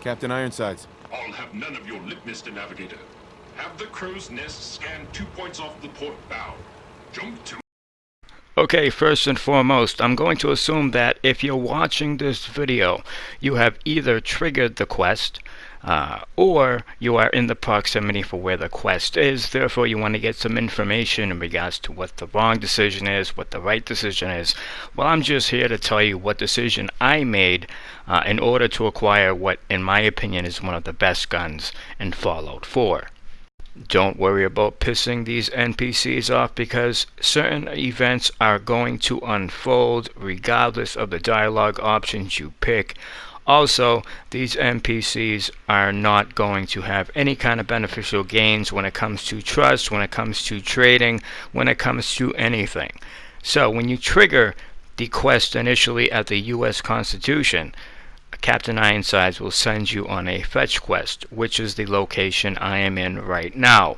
Captain Ironsides. I'll have none of your lip, Mr. Navigator. Have the crow's nest scan 2 points off the port bow. Jump to... Okay, first and foremost, I'm going to assume that if you're watching this video, you have either triggered the quest, or you are in the proximity for where the quest is. Therefore, you want to get some information in regards to what the wrong decision is, what the right decision is. Well, I'm just here to tell you what decision I made in order to acquire what, in my opinion, is one of the best guns in Fallout 4. Don't worry about pissing these NPCs off, because certain events are going to unfold regardless of the dialogue options you pick. Also, these NPCs are not going to have any kind of beneficial gains when it comes to trust, when it comes to trading, when it comes to anything. So when you trigger the quest initially at the US Constitution, Captain Ironsides will send you on a fetch quest, which is the location I am in right now.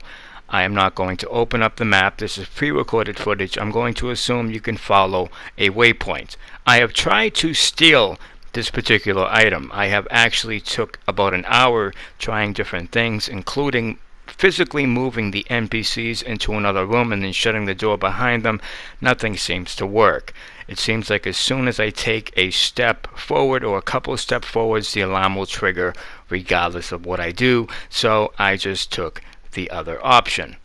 I am not going to open up the map. This is pre-recorded footage. I'm going to assume you can follow a waypoint. I have tried to steal this particular item. I have actually took about an hour trying different things, including physically moving the NPCs into another room and then shutting the door behind them. Nothing seems to work. It seems like as soon as I take a step forward or a couple of steps forwards, the alarm will trigger regardless of what I do. So I just took the other option,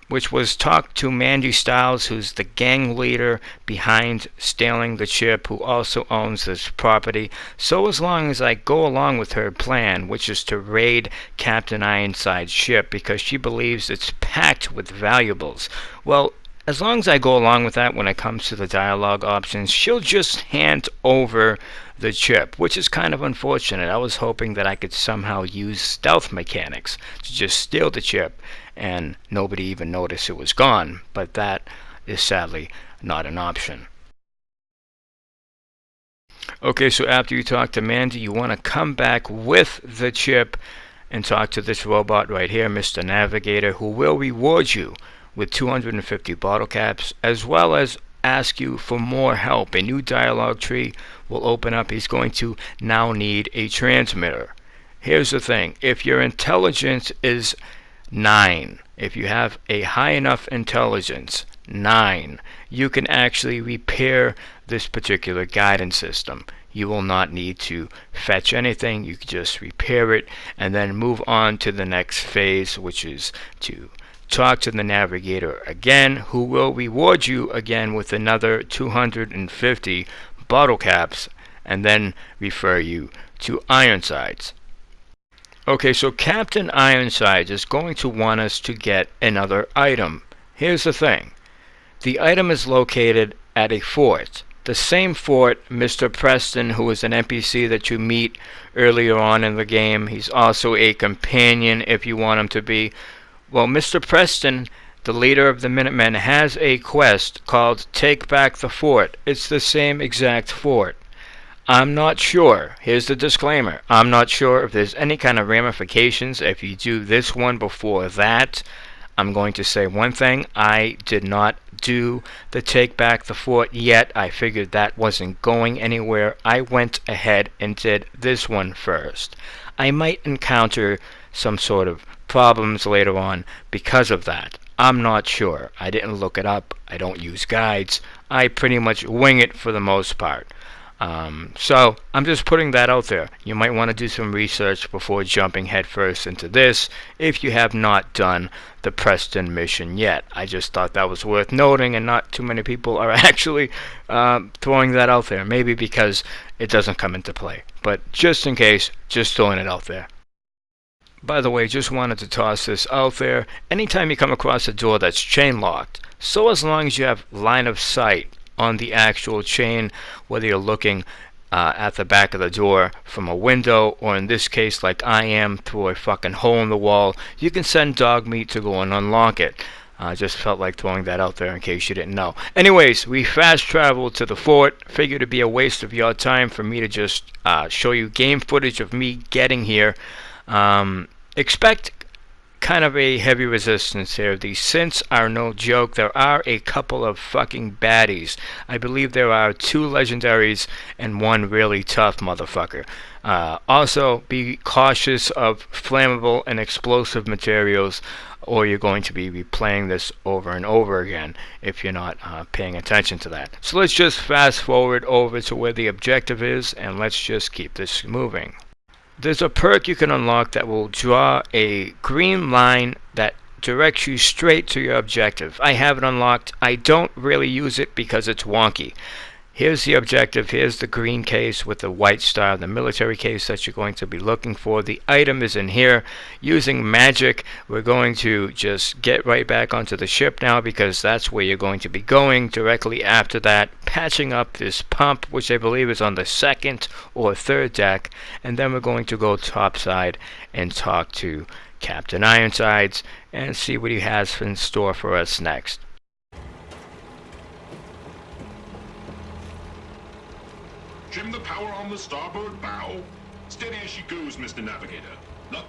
which was talk to Mandy Styles, who's the gang leader behind stealing the ship, who also owns this property. So as long as I go along with her plan, which is to raid Captain Ironside's ship because she believes it's packed with valuables, well, as long as I go along with that when it comes to the dialogue options, she'll just hand over the chip, which is kind of unfortunate. I was hoping that I could somehow use stealth mechanics to just steal the chip and nobody even noticed it was gone, but that is sadly not an option. Okay, so after you talk to Mandy, you want to come back with the chip and talk to this robot right here, Mr. Navigator, who will reward you with 250 bottle caps, as well as ask you for more help. A new dialogue tree will open up. He's going to now need a transmitter. Here's the thing. If your intelligence is 9, if you have a high enough intelligence, 9, you can actually repair this particular guidance system. You will not need to fetch anything. You can just repair it and then move on to the next phase, which is to talk to the navigator again, who will reward you again with another 250 bottle caps and then refer you to Ironsides. Okay, so Captain Ironsides is going to want us to get another item. Here's the thing. The item is located at a fort. The same fort Mr. Preston, who is an NPC that you meet earlier on in the game. He's also a companion if you want him to be. Well, Mr. Preston, the leader of the Minutemen, has a quest called Take Back the Fort. It's the same exact fort. I'm not sure. Here's the disclaimer. I'm not sure if there's any kind of ramifications if you do this one before that. I'm going to say one thing. I did not do the Take Back the Fort yet. I figured that wasn't going anywhere. I went ahead and did this one first. I might encounter some sort of problems later on because of that. I'm not sure. I didn't look it up. I don't use guides. I pretty much wing it for the most part. So I'm just putting that out there. You might want to do some research before jumping headfirst into this if you have not done the Preston mission yet. I just thought that was worth noting, and not too many people are actually throwing that out there. Maybe because it doesn't come into play. But just in case, just throwing it out there. By the way, just wanted to toss this out there. Anytime you come across a door that's chain locked, so as long as you have line of sight on the actual chain, whether you're looking at the back of the door from a window, or in this case like I am through a fucking hole in the wall, you can send dog meat to go and unlock it. I just felt like throwing that out there in case you didn't know. Anyways, we fast traveled to the fort. Figured it'd be a waste of your time for me to just show you game footage of me getting here. Expect kind of a heavy resistance here. The synths are no joke. There are a couple of fucking baddies. I believe there are 2 legendaries and 1 really tough motherfucker. Also, be cautious of flammable and explosive materials, or you're going to be replaying this over and over again if you're not paying attention to that. So let's just fast forward over to where the objective is, and let's just keep this moving. There's a perk you can unlock that will draw a green line that directs you straight to your objective. I have it unlocked. I don't really use it because it's wonky. Here's the objective. Here's the green case with the white star, the military case that you're going to be looking for. The item is in here. Using magic, we're going to just get right back onto the ship now, because that's where you're going to be going directly after that, patching up this pump, which I believe is on the 2nd or 3rd deck, and then we're going to go topside and talk to Captain Ironsides and see what he has in store for us next. Trim the power on the starboard bow. Steady as she goes, Mr. Navigator. Luck.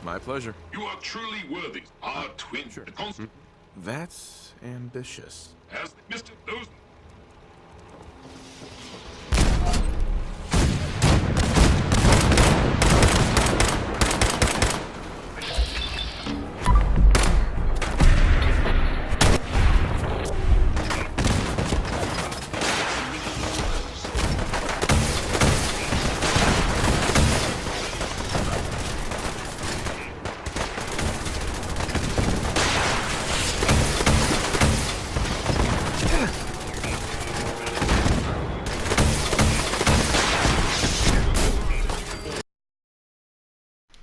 My pleasure. You are truly worthy. Our twin. Sure. The constant. That's ambitious. As Mr. Those.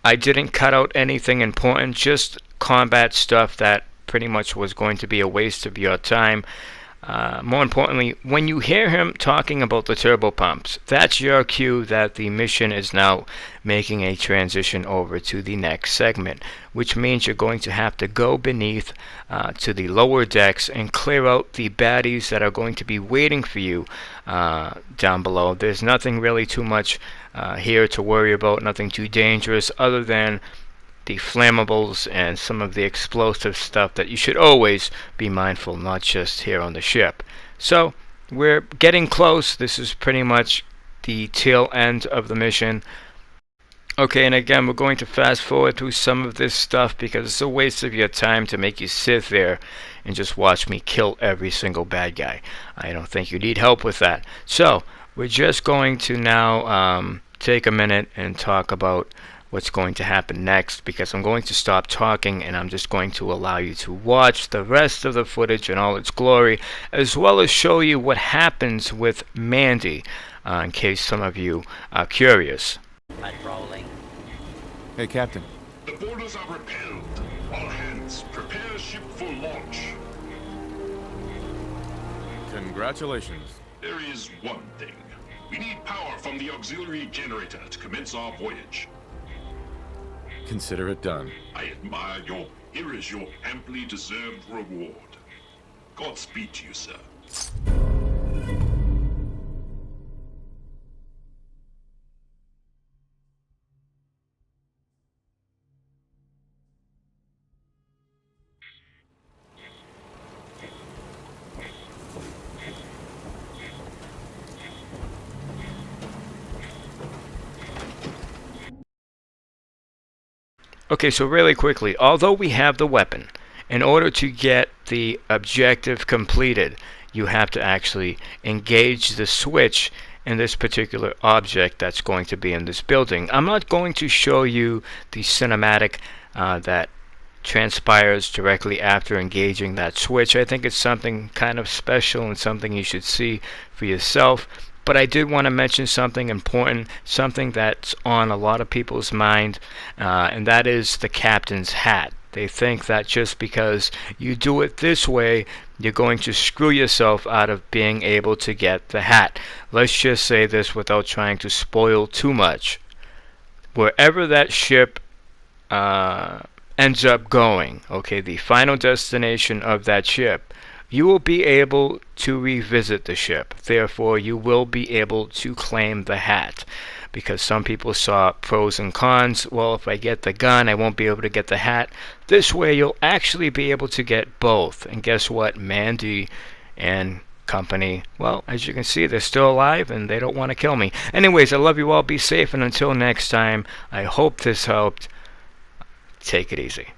I didn't cut out anything important, just combat stuff that pretty much was going to be a waste of your time. More importantly, when you hear him talking about the turbo pumps, that's your cue that the mission is now making a transition over to the next segment, which means you're going to have to go beneath to the lower decks and clear out the baddies that are going to be waiting for you down below. There's nothing really too much here to worry about, nothing too dangerous other than the flammables and some of the explosive stuff that you should always be mindful, not just here on the ship. So we're getting close. This is pretty much the tail end of the mission. Okay, and again, we're going to fast forward through some of this stuff because it's a waste of your time to make you sit there and just watch me kill every single bad guy. I don't think you need help with that. So we're just going to now take a minute and talk about what's going to happen next, because I'm going to stop talking and I'm just going to allow you to watch the rest of the footage in all its glory, as well as show you what happens with Mandy, in case some of you are curious. Unrolling. Hey, Captain. The boarders are repelled. All hands, prepare ship for launch. Congratulations. There is one thing. We need power from the auxiliary generator to commence our voyage. Consider it done. I admire your... Here is your amply deserved reward. Godspeed to you, sir. Okay, so really quickly, although we have the weapon, in order to get the objective completed, you have to actually engage the switch in this particular object that's going to be in this building. I'm not going to show you the cinematic that transpires directly after engaging that switch. I think it's something kind of special and something you should see for yourself. But I did want to mention something important, something that's on a lot of people's mind, and that is the captain's hat. They think that just because you do it this way, you're going to screw yourself out of being able to get the hat. Let's just say this without trying to spoil too much. Wherever that ship ends up going, okay, the final destination of that ship, you will be able to revisit the ship. Therefore, you will be able to claim the hat. because some people saw pros and cons. Well, if I get the gun, I won't be able to get the hat. This way, you'll actually be able to get both. And guess what? Mandy and company, well, as you can see, they're still alive and they don't want to kill me. Anyways, I love you all. Be safe, and until next time, I hope this helped. Take it easy.